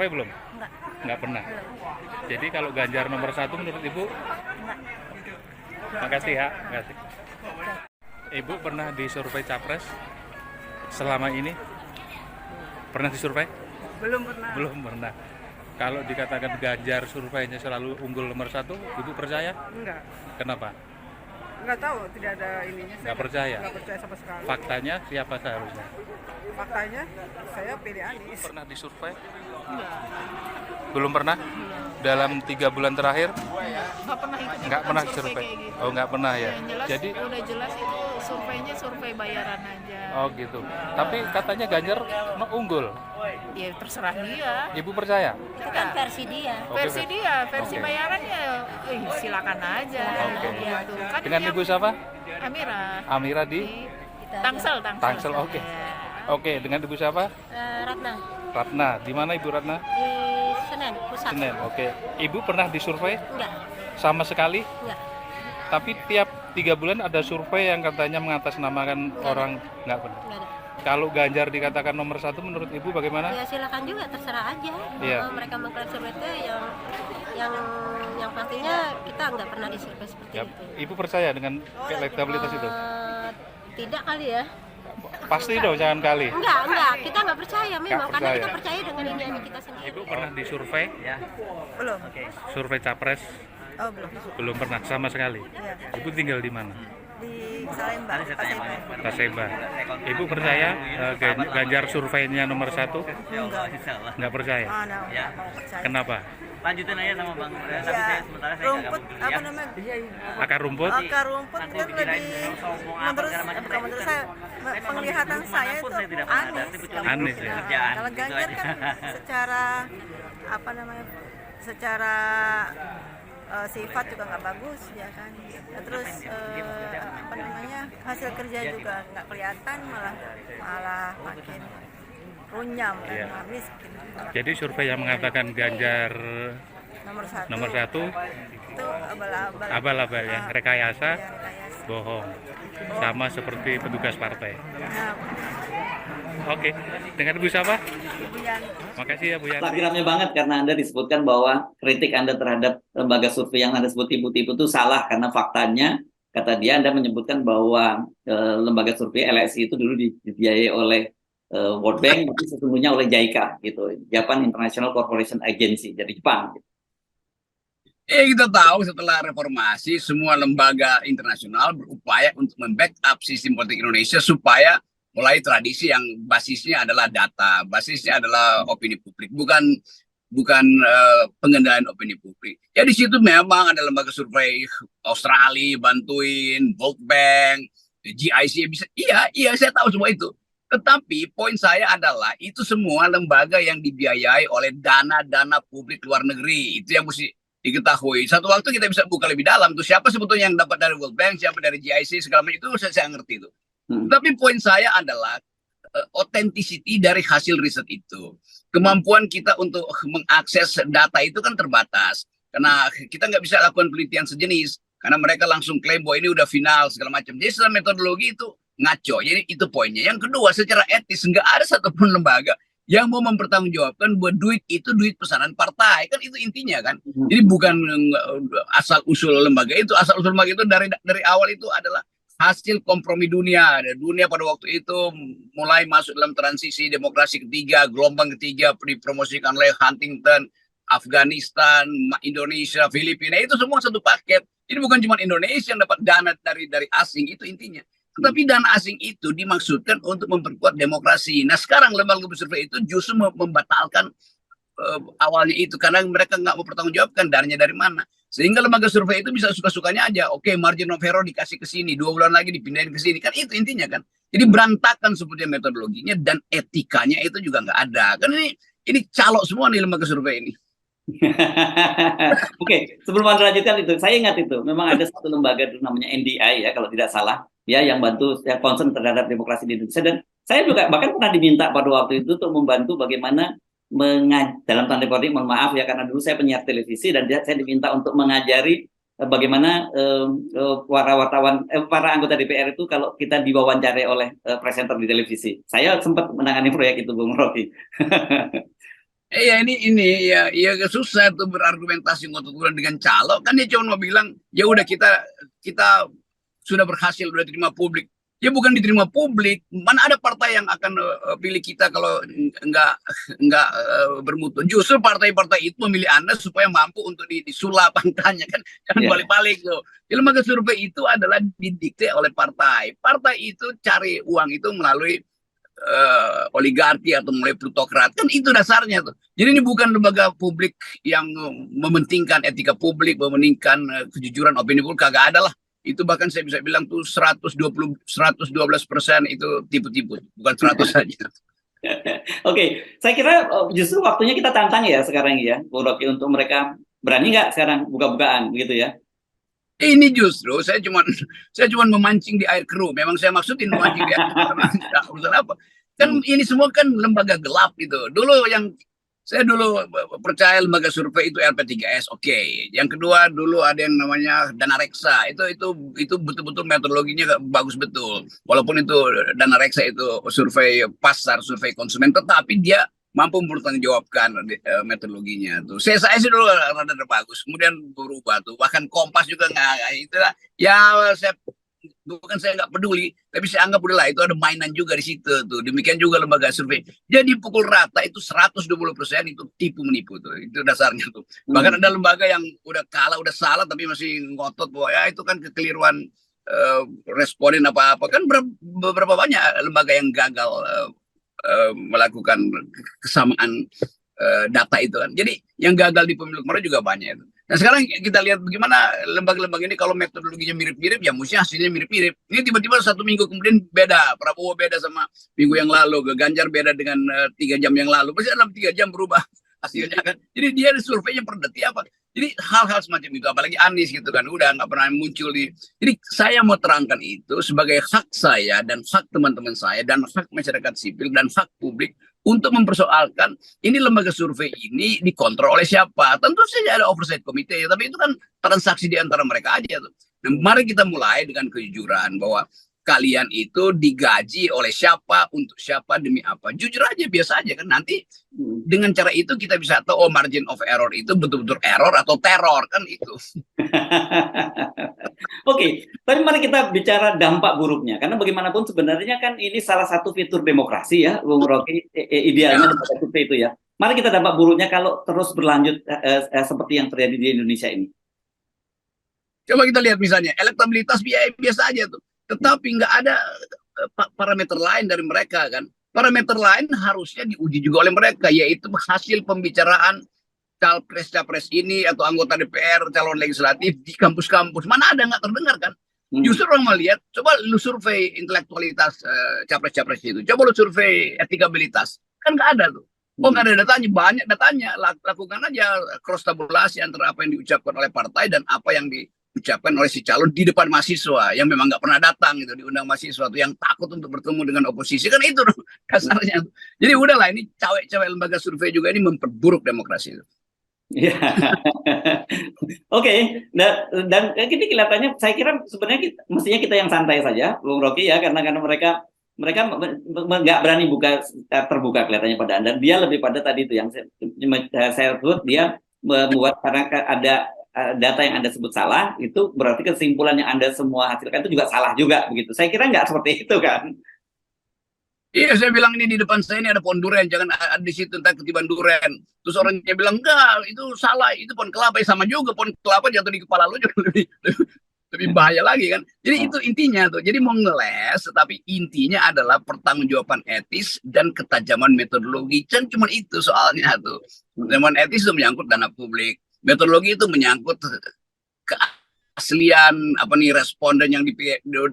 belum? Enggak. Nggak pernah. Belum. Jadi kalau Ganjar nomor 1 menurut Ibu? Enggak. Makasih ya, makasih. Ibu pernah disurvei capres selama ini? Pernah disurvei? Belum pernah. Belum pernah. Kalau dikatakan Ganjar surveinya selalu unggul nomor 1, Ibu percaya? Enggak. Kenapa? Enggak tahu, tidak ada ininya. Nggak percaya? Enggak percaya sama sekali. Faktanya siapa seharusnya? Faktanya saya pilih Anies. Pernah disurvei? Enggak. Belum pernah? Dalam 3 bulan terakhir? Nggak pernah ikut Nggak pernah survei? kayak gitu. Oh, nggak pernah ya? Yang jelas Jadi, udah jelas itu surveinya survei bayaran aja. oh gitu. Tapi katanya Ganjar unggul. Ya terserah dia. Ibu percaya? Itu kan versi dia. Oke, Versi dia, versi Oke. bayarannya, silakan aja. Oke. Gitu. Kan Dengan yang Ibu siapa? Amira Amira di Tangsel. Tangsel, oke. Ya. Oke, dengan Ibu siapa? Ratna Ratna. Di mana Ibu Ratna? di Senen pusat. Senen. Oke. Ibu pernah disurvei Enggak, sama sekali? enggak. Tapi tiap 3 bulan ada survei yang katanya mengatasnamakan orang nggak pernah. Enggak ada. Kalau Ganjar dikatakan nomor 1 menurut Ibu bagaimana? Ya silakan juga, terserah aja. Iya. Kalau mereka mengklaim survei itu yang yang pastinya kita nggak pernah disurvei seperti Ya, itu. Ibu percaya dengan elektabilitas itu? Tidak kali ya. Pasti dong, jangan kali. Enggak. Kita nggak percaya memang, Nggak karena percaya. kita percaya dengan ini kita sendiri. Ibu pernah disurvei? Belum. Survei capres? Oh, belum. Belum pernah sama sekali. Iya. Ibu tinggal di mana? Di Salemba, Pasir. Taseba. Ibu percaya Ganjar surveinya nomor 1? Enggak. Nggak percaya. Mana mau percaya. Kenapa? Lanjutin aja sama Bang. Tapi Ya, saya sementara saya rumput nggak apa ya. namanya? Akar rumput? Akar rumput Nanti kan dikirain lebih sombong apa menurut segala macam. bukan menurut saya Saya penglihatan memang saya dimanapun itu saya tidak pernah ada, Anies. tapi kecuali Anies, ya. kerjaan, Kalau gitu Ganjar aja. kan secara apa namanya? Secara sifat juga nggak bagus ya kan. Ya, terus apa namanya? Hasil kerja juga nggak kelihatan, malah makin runyam kan, Iya. miskin. Jadi survei yang mengatakan Ganjar Nomor 1 nomor 1 itu abal-abal. abal-abal ya, rekayasa, Ya, rekayasa. bohong. Sama seperti petugas partai. Nah, Oke, dengan Ibu siapa? Ibu Yan. Makasih ya Bu Yanti. Lagi rame banget karena Anda disebutkan bahwa kritik Anda terhadap lembaga survei yang Anda sebut tipu-tipu itu salah karena faktanya kata dia Anda menyebutkan bahwa lembaga survei LSI itu dulu dibiayai oleh World Bank, tapi sesungguhnya oleh JICA gitu, Japan International Corporation Agency dari Jepang. Gitu. Kita tahu setelah reformasi semua lembaga internasional berupaya untuk membackup sistem politik Indonesia supaya mulai tradisi yang basisnya adalah data, basisnya adalah opini publik, bukan pengendalian opini publik. Ya di situ memang ada lembaga survei Australia bantuin, World Bank, GIC bisa. Iya saya tahu semua itu. Tetapi poin saya adalah itu semua lembaga yang dibiayai oleh dana-dana publik luar negeri. Itu yang mesti diketahui. Satu waktu kita bisa buka lebih dalam tuh siapa sebetulnya yang dapat dari World Bank, siapa dari GIC segala macam itu saya ngerti itu. Tapi poin saya adalah authenticity dari hasil riset itu. Kemampuan kita untuk mengakses data itu kan terbatas. Karena kita nggak bisa lakukan penelitian sejenis. Karena mereka langsung klaim bahwa ini udah final segala macam. Jadi secara metodologi itu ngaco. Jadi itu poinnya. Yang kedua, secara etis nggak ada satupun lembaga yang mau mempertanggungjawabkan bahwa duit itu duit pesanan partai. Kan itu intinya kan. Jadi bukan asal usul lembaga itu. Asal usul lembaga itu dari awal itu adalah hasil kompromi dunia. Dunia pada waktu itu mulai masuk dalam transisi demokrasi ketiga, gelombang ketiga dipromosikan oleh Huntington, Afghanistan, Indonesia, Filipina, itu semua satu paket. Jadi bukan cuma Indonesia yang dapat dana dari asing, itu intinya. Tetapi dana asing itu dimaksudkan untuk memperkuat demokrasi. Nah sekarang lembaga survei itu justru membatalkan awalnya itu karena mereka nggak mau pertanggungjawabkan dananya dari mana. Sehingga lembaga survei itu bisa suka-sukanya aja. Oke, margin of error dikasih ke sini, 2 bulan lagi dipindahin ke sini. Kan itu intinya kan. Jadi berantakan sebetulnya metodologinya dan etikanya itu juga nggak ada. Kan ini calok semua nih lembaga survei ini. Oke, sebelum Anda lanjutkan itu, saya ingat itu. Memang ada satu lembaga itu namanya NDI ya, kalau tidak salah. Ya, yang bantu ya, concern terhadap demokrasi di Indonesia. Dan saya juga bahkan pernah diminta pada waktu itu untuk membantu bagaimana dalam tanda kutip, mohon maaf ya karena dulu saya penyiar televisi dan saya diminta untuk mengajari bagaimana para wartawan, para anggota DPR itu kalau kita diwawancarai oleh presenter di televisi. Saya sempat menangani proyek itu, Bung Rocky. Ya ini susah tuh berargumentasi ngotot dengan calo kan dia cuma mau bilang ya udah kita sudah berhasil udah diterima publik. Ya bukan diterima publik, mana ada partai yang akan pilih kita kalau nggak bermutu. Justru partai-partai itu memilih Anda supaya mampu untuk disulap angkanya kan, jangan balik-balik tuh. Lembaga survei itu adalah didikte oleh partai. Partai itu cari uang itu melalui oligarki atau mulai plutokrat kan itu dasarnya tuh. Jadi ini bukan lembaga publik yang mementingkan etika publik, mementingkan kejujuran opini publik, kagak ada lah. Itu bahkan saya bisa bilang tuh 112% itu tipu-tipu, bukan 100 saja. Oke, saya kira justru waktunya kita tantang ya sekarang ya, Bung Rocky, untuk mereka berani nggak sekarang buka-bukaan begitu ya? Ini justru saya cuman memancing di air keruh. Memang saya maksudin memancing di air keruh. Urusan apa? Kan ini semua kan lembaga gelap gitu. Saya dulu percaya lembaga survei itu LP3S, oke. Yang kedua dulu ada yang namanya Danareksa, itu betul-betul metodologinya bagus betul. Walaupun itu Danareksa itu survei pasar, survei konsumen, tetapi dia mampu mempertanggungjawabkan metodologinya tuh. Saya sih dulu rada bagus, kemudian berubah tuh. Bahkan Kompas juga nggak itu ya saya nggak peduli, tapi saya anggap udahlah itu ada mainan juga di situ tuh. Demikian juga lembaga survei. Jadi pukul rata itu 120% itu tipu menipu tuh. Itu dasarnya tuh. Bahkan ada lembaga yang udah kalah, udah salah tapi masih ngotot bahwa ya itu kan kekeliruan responin apa-apa. Kan beberapa banyak lembaga yang gagal melakukan kesamaan data itu kan. Jadi yang gagal di pemilu kemarin juga banyak itu. Nah sekarang kita lihat bagaimana lembaga-lembaga ini kalau metodologinya mirip-mirip ya mesti hasilnya mirip-mirip. Ini tiba-tiba 1 minggu kemudian beda, Prabowo beda sama minggu yang lalu, Ganjar beda dengan 3 jam yang lalu. Pasti dalam 3 jam berubah hasilnya kan. Jadi dia surveinya per detik apa. Jadi hal-hal semacam itu, apalagi Anies gitu kan, udah nggak pernah muncul di. Jadi saya mau terangkan itu sebagai hak saya dan hak teman-teman saya dan hak masyarakat sipil dan hak publik untuk mempersoalkan ini lembaga survei ini dikontrol oleh siapa. Tentu saja ada oversight committee, tapi itu kan transaksi di antara mereka aja tuh. Nah, mari kita mulai dengan kejujuran bahwa kalian itu digaji oleh siapa, untuk siapa, demi apa. Jujur aja, biasa aja kan. Nanti dengan cara itu kita bisa tahu oh margin of error itu betul-betul error atau teror kan itu. Oke, tapi mari kita bicara dampak buruknya. Karena bagaimanapun sebenarnya kan ini salah satu fitur demokrasi ya, Bung Rocky, idealnya lembaga survei itu ya. Mari kita dampak buruknya kalau terus berlanjut seperti yang terjadi di Indonesia ini. Coba kita lihat misalnya, elektabilitas biasa aja tuh. Tetapi nggak ada parameter lain dari mereka kan. Parameter lain harusnya diuji juga oleh mereka, yaitu hasil pembicaraan capres ini atau anggota DPR, calon legislatif di kampus-kampus. Mana ada nggak terdengar kan? Justru orang melihat, coba lu survei intelektualitas capres-capres itu. Coba lu survei etikabilitas. Kan nggak ada tuh. Oh nggak ada datanya, banyak datanya. Lakukan aja cross tabulasi antara apa yang diucapkan oleh partai dan apa yang diucapkan oleh si calon di depan mahasiswa yang memang nggak pernah datang gitu, diundang mahasiswa tuh yang takut untuk bertemu dengan oposisi kan itu kasarnya. Jadi udahlah ini cawe-cawe lembaga survei juga ini memperburuk demokrasi itu. Ya, oke. Dan ini kelihatannya, saya kira sebenarnya mestinya kita yang santai saja, Bung Rocky ya, karena mereka nggak berani terbuka kelihatannya pada Anda. Dia lebih pada tadi itu yang saya sebut, dia membuat karena ada data yang Anda sebut salah, itu berarti kesimpulan yang Anda semua hasilkan itu juga salah juga begitu. Saya kira nggak seperti itu kan. Iya, saya bilang ini di depan saya ini ada pohon duren, jangan ada di situ entah ketiban duren. Terus orangnya bilang enggak, itu salah, itu pohon kelapa sama juga, pohon kelapa jatuh di kepala lu juga lebih bahaya lagi kan. Jadi itu intinya tuh. Jadi mau ngeles, tapi intinya adalah pertanggungjawaban etis dan ketajaman metodologi. Dan cuma itu soalnya tuh. Ketajaman etis itu menyangkut dana publik. Metodologi itu menyangkut keaslian responden yang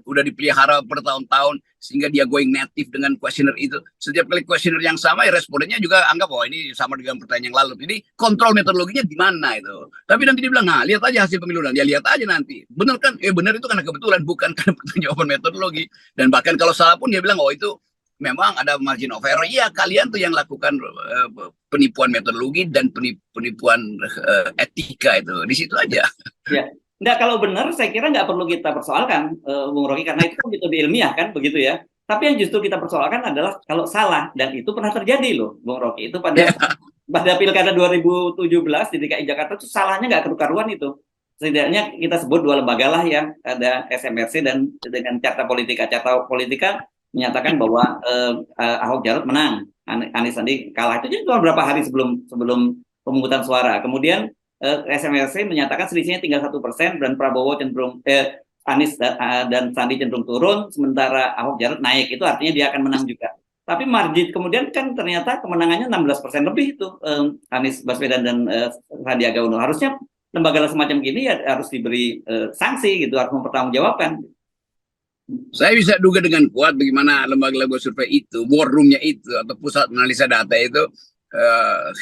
udah dipelihara bertahun-tahun sehingga dia going native dengan kuesioner itu. Setiap kali kuesioner yang sama ya respondennya juga anggap oh ini sama dengan pertanyaan yang lalu. Jadi kontrol metodologinya di mana itu. Tapi nanti dia bilang, nah lihat aja hasil pemilu, dia lihat aja nanti. Benar kan? Benar itu karena kebetulan, bukan karena pertanggungjawaban metodologi. Dan bahkan kalau salah pun dia bilang oh itu memang ada margin of error. Iya, kalian tuh yang lakukan penipuan metodologi dan penipuan etika itu. Di situ aja. Ya. Nggak, kalau benar saya kira nggak perlu kita persoalkan, Bung Rocky, karena itu kan metode ilmiah kan, begitu ya. Tapi yang justru kita persoalkan adalah kalau salah, dan itu pernah terjadi loh, Bung Rocky. Itu pada pada pilkada 2017 di DKI Jakarta itu salahnya nggak keruan itu. Setidaknya kita sebut dua lembaga lah ya, ada SMRC dan dengan Carta Politika menyatakan bahwa Ahok Jarot menang, Anies Sandi kalah. Itu cuma beberapa hari sebelum pemungutan suara. Kemudian SMRC menyatakan selisihnya tinggal 1% dan Prabowo cenderung Anies dan Sandi cenderung turun, sementara Ahok Jarot naik. Itu artinya dia akan menang juga. Tapi margin kemudian kan ternyata kemenangannya 16% lebih itu Anies Baswedan dan Sandiaga Uno. Harusnya lembaga semacam gini ya harus diberi sanksi gitu, harus mempertanggungjawabkan. Saya bisa duga dengan kuat bagaimana lembaga-lembaga survei itu, war room-nya itu atau pusat analisa data itu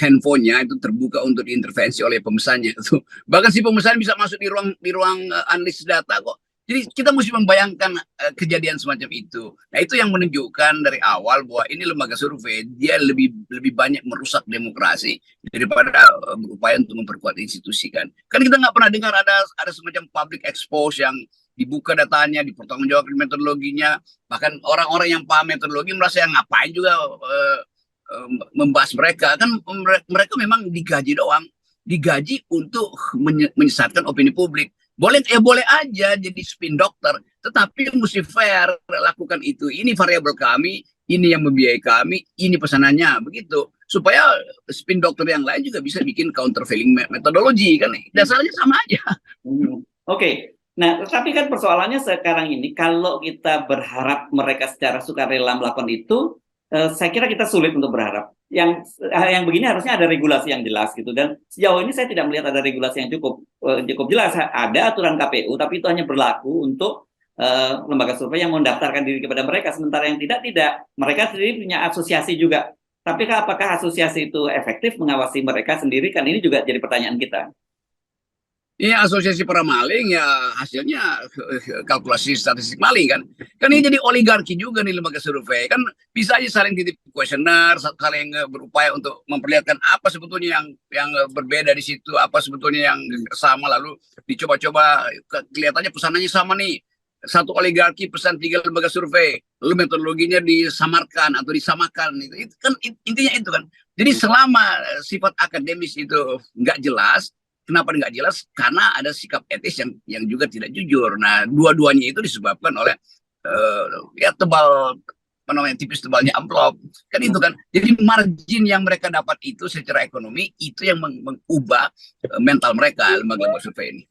handphonenya itu terbuka untuk diintervensi oleh pemesannya. Bahkan si pemesan bisa masuk di ruang analisis data kok. Jadi kita mesti membayangkan kejadian semacam itu. Nah itu yang menunjukkan dari awal bahwa ini lembaga survei dia lebih banyak merusak demokrasi daripada berupaya untuk memperkuat institusi kan. Kan kita nggak pernah dengar ada semacam public expose yang dibuka datanya, dipertanggungjawabkan metodologinya. Bahkan orang-orang yang paham metodologi merasa yang ngapain juga membahas mereka. Kan mereka memang digaji doang, digaji untuk menyesatkan opini publik. Boleh aja jadi spin dokter, tetapi mesti fair lakukan itu. Ini variabel kami, ini yang membiayai kami, ini pesanannya begitu. Supaya spin dokter yang lain juga bisa bikin countervailing metodologi kan. Dasarnya sama aja. Oke. Nah, tapi kan persoalannya sekarang ini kalau kita berharap mereka secara sukarela melakukan itu, saya kira kita sulit untuk berharap. Yang begini harusnya ada regulasi yang jelas gitu, dan sejauh ini saya tidak melihat ada regulasi yang cukup jelas. Ada aturan KPU tapi itu hanya berlaku untuk lembaga survei yang mendaftarkan diri kepada mereka, sementara yang tidak mereka sendiri punya asosiasi juga. Tapi apakah asosiasi itu efektif mengawasi mereka sendiri, kan ini juga jadi pertanyaan kita. Iya, asosiasi para maling ya hasilnya kalkulasi statistik maling kan. Kan ini jadi oligarki juga nih lembaga survei. Kan bisa aja saling titip kuesioner, saling berupaya untuk memperlihatkan apa sebetulnya yang berbeda di situ, apa sebetulnya yang sama, lalu dicoba-coba kelihatannya pesanannya sama nih. Satu oligarki pesan 3 lembaga survei, lalu metodologinya disamarkan atau disamakan. Itu kan intinya itu kan. Jadi selama sifat akademis itu nggak jelas. Kenapa nggak jelas? Karena ada sikap etis yang juga tidak jujur. Nah, dua-duanya itu disebabkan oleh tipis tebalnya amplop. Kan itu kan. Jadi margin yang mereka dapat itu secara ekonomi itu yang mengubah mental mereka lembaga survei ini.